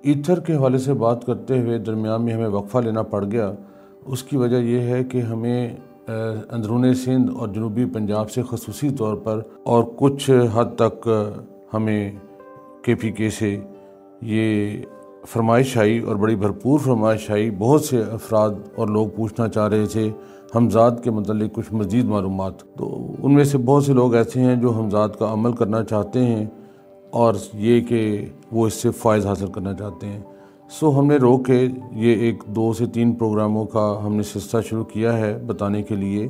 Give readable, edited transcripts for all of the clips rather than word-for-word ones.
Ether کے حوالے سے بات کرتے ہوئے درمیان میں ہمیں وقفہ لینا پڑ گیا۔ اس کی وجہ یہ ہے کہ ہمیں اندرون سندھ اور جنوبی پنجاب سے خصوصی طور پر اور کچھ حد تک ہمیں KPK سے یہ فرمائش آئی اور بڑی بھرپور فرمائش آئی۔ بہت سے افراد اور لوگ پوچھنا چاہ رہے تھے حمزات کے متعلق کچھ مزید معلومات۔ تو ان میں سے بہت سے لوگ ایسے ہیں جو حمزات کا عمل کرنا چاہتے ہیں اور یہ کہ وہ اس سے فائز حاصل کرنا چاہتے ہیں۔ ہم نے روک کے یہ 2 سے 3 پروگراموں کا ہم نے سلسلہ شروع کیا ہے بتانے کے لیے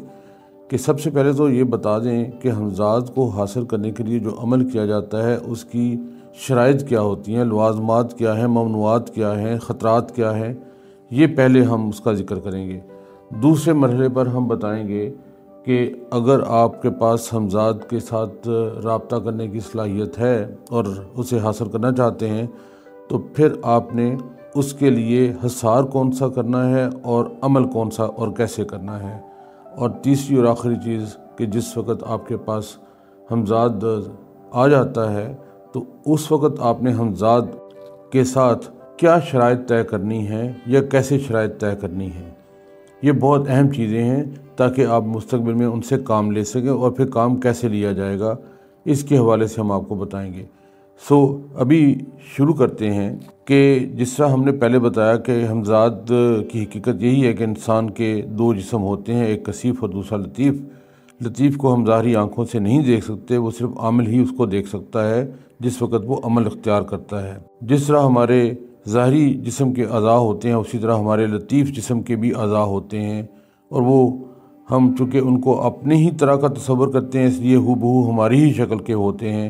کہ سب سے پہلے تو یہ بتا دیں کہ حمزات کو حاصل کرنے کے لیے جو عمل کیا جاتا ہے اس کی شرائط کیا ہوتی ہیں، لوازمات کیا ہیں، ممنوعات کیا ہیں، خطرات کیا ہیں، یہ پہلے ہم اس کا ذکر کریں گے۔ دوسرے مرحلے پر ہم بتائیں گے کہ اگر آپ کے پاس حمزات کے ساتھ رابطہ کرنے کی صلاحیت ہے اور اسے حاصل کرنا چاہتے ہیں تو پھر آپ نے اس کے لیے حصار کون سا کرنا ہے اور عمل کون سا اور کیسے کرنا ہے۔ اور تیسری اور آخری چیز کہ جس وقت آپ کے پاس حمزات آ جاتا ہے تو اس وقت آپ نے حمزات کے ساتھ کیا شرائط طے کرنی ہے یا کیسے شرائط طے کرنی ہے۔ یہ بہت اہم چیزیں ہیں تاکہ آپ مستقبل میں ان سے کام لے سکیں، اور پھر کام کیسے لیا جائے گا اس کے حوالے سے ہم آپ کو بتائیں گے۔ ابھی شروع کرتے ہیں کہ جس طرح ہم نے پہلے بتایا کہ حمزات کی حقیقت یہی ہے کہ انسان کے 2 جسم ہوتے ہیں، ایک کثیف اور دوسرا لطیف۔ لطیف کو ہم ظاہری آنکھوں سے نہیں دیکھ سکتے، وہ صرف عامل ہی اس کو دیکھ سکتا ہے جس وقت وہ عمل اختیار کرتا ہے۔ جس طرح ہمارے ظاہری جسم کے اعضاء ہوتے ہیں اسی طرح ہمارے لطیف جسم کے بھی اعضاء ہوتے ہیں، اور وہ ہم چونکہ ان کو اپنے ہی طرح کا تصور کرتے ہیں اس لیے ہو بہو ہماری ہی شکل کے ہوتے ہیں۔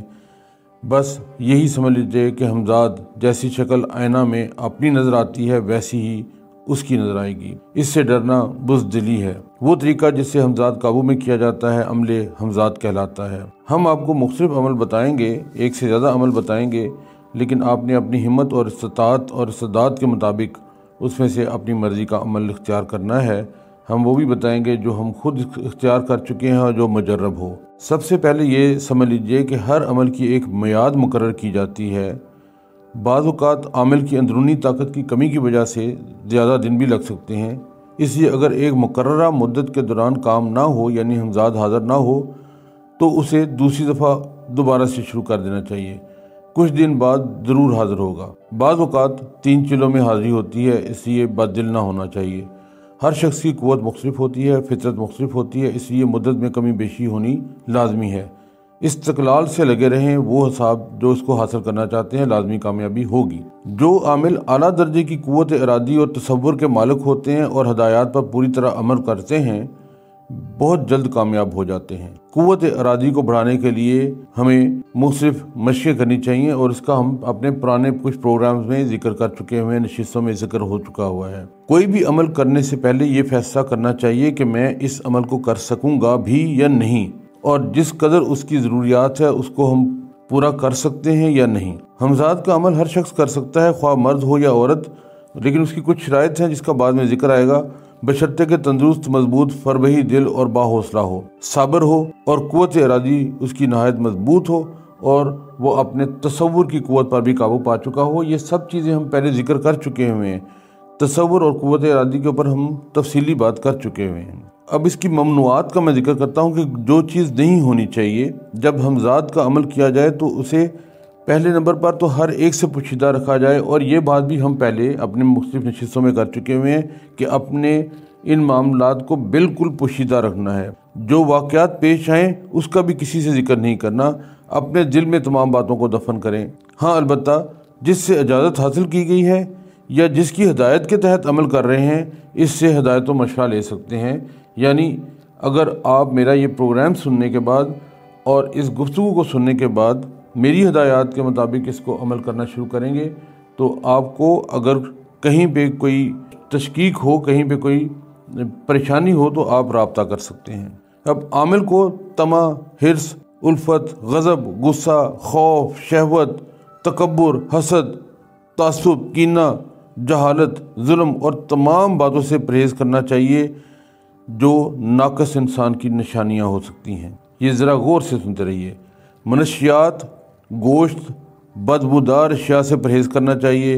بس یہی سمجھ لیجیے کہ حمزات جیسی شکل آئینہ میں اپنی نظر آتی ہے ویسی ہی اس کی نظر آئے گی۔ اس سے ڈرنا بزدلی ہے۔ وہ طریقہ جس سے حمزات قابو میں کیا جاتا ہے عمل حمزات کہلاتا ہے۔ ہم آپ کو مختلف عمل بتائیں گے، ایک سے زیادہ عمل بتائیں گے، لیکن آپ نے اپنی ہمت اور استطاعت اور استعداد کے مطابق اس میں سے اپنی مرضی کا عمل اختیار کرنا ہے۔ ہم وہ بھی بتائیں گے جو ہم خود اختیار کر چکے ہیں اور جو مجرب ہو۔ سب سے پہلے یہ سمجھ لیجئے کہ ہر عمل کی ایک میعاد مقرر کی جاتی ہے۔ بعض اوقات عامل کی اندرونی طاقت کی کمی کی وجہ سے زیادہ دن بھی لگ سکتے ہیں، اس لیے اگر ایک مقررہ مدت کے دوران کام نہ ہو یعنی حمزات حاضر نہ ہو تو اسے دوسری دفعہ دوبارہ سے شروع کر دینا چاہیے۔ کچھ دن بعد ضرور حاضر ہوگا۔ بعض اوقات 3 چلوں میں حاضری ہوتی ہے، اس لیے بد دل نہ ہونا چاہیے۔ ہر شخص کی قوت مختلف ہوتی ہے، فطرت مختلف ہوتی ہے، اس لیے مدت میں کمی بیشی ہونی لازمی ہے۔ استقلال سے لگے رہیں، وہ حساب جو اس کو حاصل کرنا چاہتے ہیں لازمی کامیابی ہوگی۔ جو عامل اعلیٰ درجے کی قوت ارادی اور تصور کے مالک ہوتے ہیں اور ہدایات پر پوری طرح عمل کرتے ہیں بہت جلد کامیاب ہو جاتے ہیں۔ قوت ارادی کو بڑھانے کے لیے ہمیں مختلف مشقیں کرنی چاہیے، اور اس کا ہم اپنے پرانے کچھ پروگرامز میں ذکر کر چکے ہوئے، نشستوں میں ذکر ہو چکا ہوا ہے۔ کوئی بھی عمل کرنے سے پہلے یہ فیصلہ کرنا چاہیے کہ میں اس عمل کو کر سکوں گا بھی یا نہیں، اور جس قدر اس کی ضروریات ہے اس کو ہم پورا کر سکتے ہیں یا نہیں۔ حمزات کا عمل ہر شخص کر سکتا ہے، خواہ مرد ہو یا عورت، لیکن اس کی کچھ شرائط ہیں جس کا بعد میں ذکر آئے گا، بشرطے کہ تندرست، مضبوط، فربہی دل اور باحوصلہ ہو، صابر ہو، اور قوت ارادی اس کی نہایت مضبوط ہو، اور وہ اپنے تصور کی قوت پر بھی قابو پا چکا ہو۔ یہ سب چیزیں ہم پہلے ذکر کر چکے ہوئے ہیں، تصور اور قوت ارادی کے اوپر ہم تفصیلی بات کر چکے ہوئے ہیں۔ اب اس کی ممنوعات کا میں ذکر کرتا ہوں کہ جو چیز نہیں ہونی چاہیے جب حمزات کا عمل کیا جائے تو اسے پہلے نمبر پر تو ہر ایک سے پوشیدہ رکھا جائے، اور یہ بات بھی ہم پہلے اپنے مختلف نشستوں میں کر چکے ہوئے ہیں کہ اپنے ان معاملات کو بالکل پوشیدہ رکھنا ہے۔ جو واقعات پیش آئیں اس کا بھی کسی سے ذکر نہیں کرنا، اپنے دل میں تمام باتوں کو دفن کریں۔ ہاں البتہ جس سے اجازت حاصل کی گئی ہے یا جس کی ہدایت کے تحت عمل کر رہے ہیں اس سے ہدایت و مشورہ لے سکتے ہیں۔ یعنی اگر آپ میرا یہ پروگرام سننے کے بعد اور اس گفتگو کو سننے کے بعد میری ہدایات کے مطابق اس کو عمل کرنا شروع کریں گے تو آپ کو اگر کہیں پہ کوئی تشکیک ہو، کہیں پہ کوئی پریشانی ہو تو آپ رابطہ کر سکتے ہیں۔ اب عامل کو طمع، حرص، الفت، غضب، غصہ، خوف، شہوت، تکبر، حسد، تعصب، کینہ، جہالت، ظلم اور تمام باتوں سے پرہیز کرنا چاہیے جو ناقص انسان کی نشانیاں ہو سکتی ہیں۔ یہ ذرا غور سے سنتے رہیے۔ منشیات، گوشت، بدبودار اشیاء سے پرہیز کرنا چاہیے،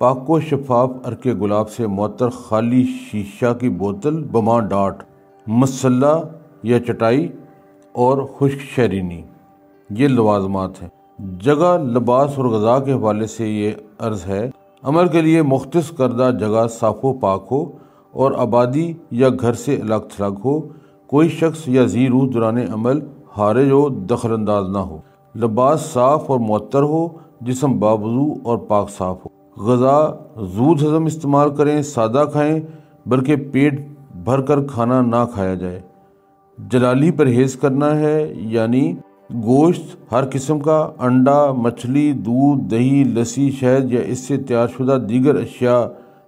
پاک و شفاف عرق گلاب سے معطر خالی شیشہ کی بوتل بما ڈاٹ، مسلح یا چٹائی اور خشک شیرینی، یہ لوازمات ہیں۔ جگہ، لباس اور غذا کے حوالے سے یہ عرض ہے، عمل کے لیے مختص کردہ جگہ صاف و پاک ہو اور آبادی یا گھر سے الگ تھلگ ہو، کوئی شخص یا ذی روح دوران عمل حارج و دخل انداز نہ ہو، لباس صاف اور معطر ہو، جسم باوضو اور پاک صاف ہو، غذا زود ہضم استعمال کریں، سادہ کھائیں بلکہ پیٹ بھر کر کھانا نہ کھایا جائے، جلالی پرہیز کرنا ہے، یعنی گوشت ہر قسم کا، انڈا، مچھلی، دودھ، دہی، لسی، شہد یا اس سے تیار شدہ دیگر اشیاء،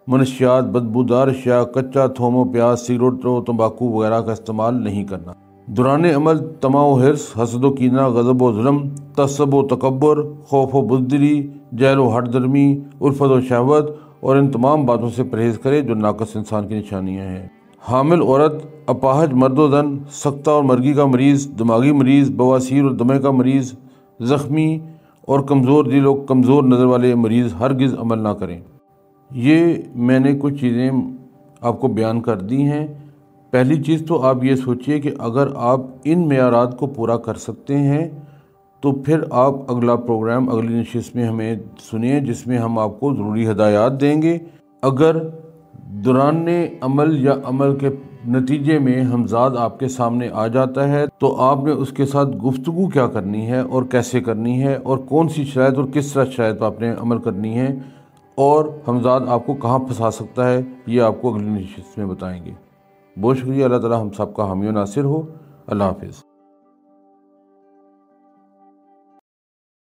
منشیات، بدبودار اشیاء، کچا تھوم و پیاز، سگریٹ و تمباکو وغیرہ کا استعمال نہیں کرنا۔ دوران عمل طمع و حرص، حسد و کینہ، غضب و ظلم، تعصب و تکبر، خوف و بزدلی، جہل و ہٹ درمی، الفت و شہوت اور ان تمام باتوں سے پرہیز کرے جو ناقص انسان کی نشانیاں ہیں۔ حامل عورت، اپاہج مرد و زن، سکتہ اور مرگی کا مریض، دماغی مریض، بواسیر اور دمے کا مریض، زخمی اور کمزور دل و کمزور نظر والے مریض ہرگز عمل نہ کریں۔ یہ میں نے کچھ چیزیں آپ کو بیان کر دی ہیں۔ پہلی چیز تو آپ یہ سوچئے کہ اگر آپ ان معیارات کو پورا کر سکتے ہیں تو پھر آپ اگلا پروگرام اگلی نشست میں ہمیں سنیں، جس میں ہم آپ کو ضروری ہدایات دیں گے۔ اگر دوران عمل یا عمل کے نتیجے میں ہمزاد آپ کے سامنے آ جاتا ہے تو آپ نے اس کے ساتھ گفتگو کیا کرنی ہے اور کیسے کرنی ہے اور کون سی شرائط اور کس طرح شرائط پر آپ نے عمل کرنی ہے، اور ہمزاد آپ کو کہاں پھنسا سکتا ہے، یہ آپ کو اگلی نشست میں بتائیں گے۔ بہت شکریہ۔ اللہ تعالی ہم سب کا حامی و ناصر ہو۔ اللہ حافظ۔